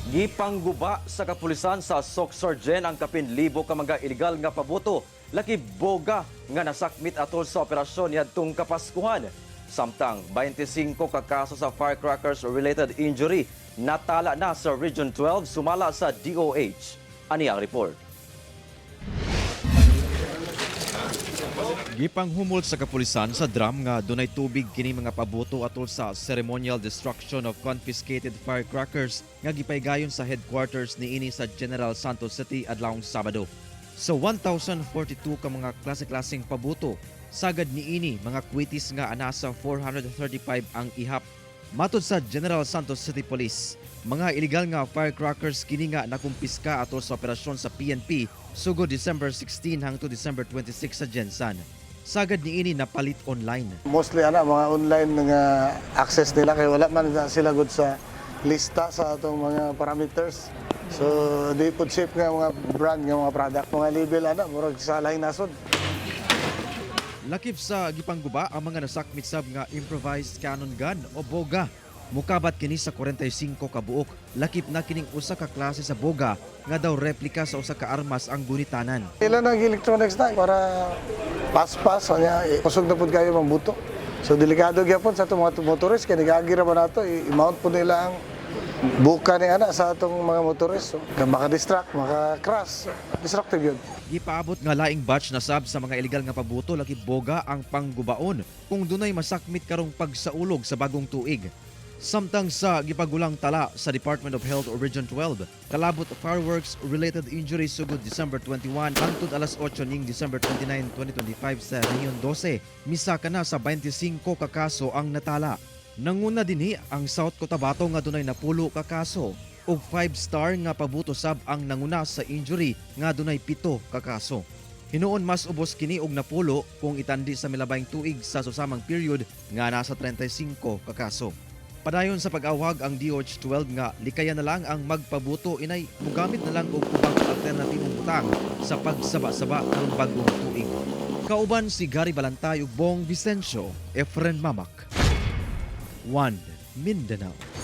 Gipangguba sa kapulisan sa Soc-Sargen ang kapinlibo ka mga illegal nga paboto. Laki boga nga nasakmit atol sa operasyon yadtong Kapaskuhan. Samtang 25 ka kaso sa firecrackers-related injury natala na sa Region 12 sumala sa DOH. Ani ang report. Gipanghumol sa kapulisan sa drum nga dunay tubig kini mga paboto atol sa ceremonial destruction of confiscated firecrackers nga gipaygayon sa headquarters niini sa General Santos City adlawng Sabado. Sa 1,042 ka mga klase-klaseng paboto, sagad niini mga kwitis nga ana sa 435 ang ihap. Matod sa General Santos City Police, mga illegal nga firecrackers kini nga nakumpiska atol sa operasyon sa PNP sugod December 16 hangtod December 26 sa Gensan. Sagad niini napalit online. Mostly mga online nga access nila kay wala man sila good sa lista sa atong mga parameters. So di pud safe nga mga brand nga mga product, mga label murag sa laing nasod. Lakip sa gipangguba ang mga nasakmit sab nga improvised cannon gun o boga. Mukabat kini sa 45 ka buok. Lakip na kining usa ka klase sa boga nga daw replika sa usa ka armas ang gunitanan. Ilan ang electronics na para pas-pas nya kusog na pud kayo mambuto. So delikado gyapon sa atong mga motorist kay nagagira man nato i-mount pud nila ang buka ni sa atong mga motorist. So maka-distract, maka-crash, destructive yun. Gipaabot nga laing batch na sab sa mga illegal nga paboto lakip boga ang panggubaon kung dunay masakmit karong pagsaulog sa bagong tuig. Samtang sa gipagulang tala sa Department of Health o Region 12, kalabot fireworks-related injuries sugod December 21 hangtod alas 8 ning December 29, 2025 sa Region 12. Misa ka na sa 25 ka kaso ang natala. Nanguna dinhi ang South Cotabato nga dunay napulo ka kaso ug 5-star nga pabuto sab ang nanguna sa injury nga dunay 7 ka kaso. Hinuon mas ubos kini og napulo kung itandi sa milabayng tuig sa susamang period nga nasa 35 ka kaso. Padayon sa pag-awhag ang DOH-12 nga likaya na lang ang magpabuto inay mugamit na lang og ubang alternatibong butang sa pagsaba-saba ng bagong tuig. Kauban si Gary Balantay ug Bong Vicencio, Efren Mamak. 1 Mindanao.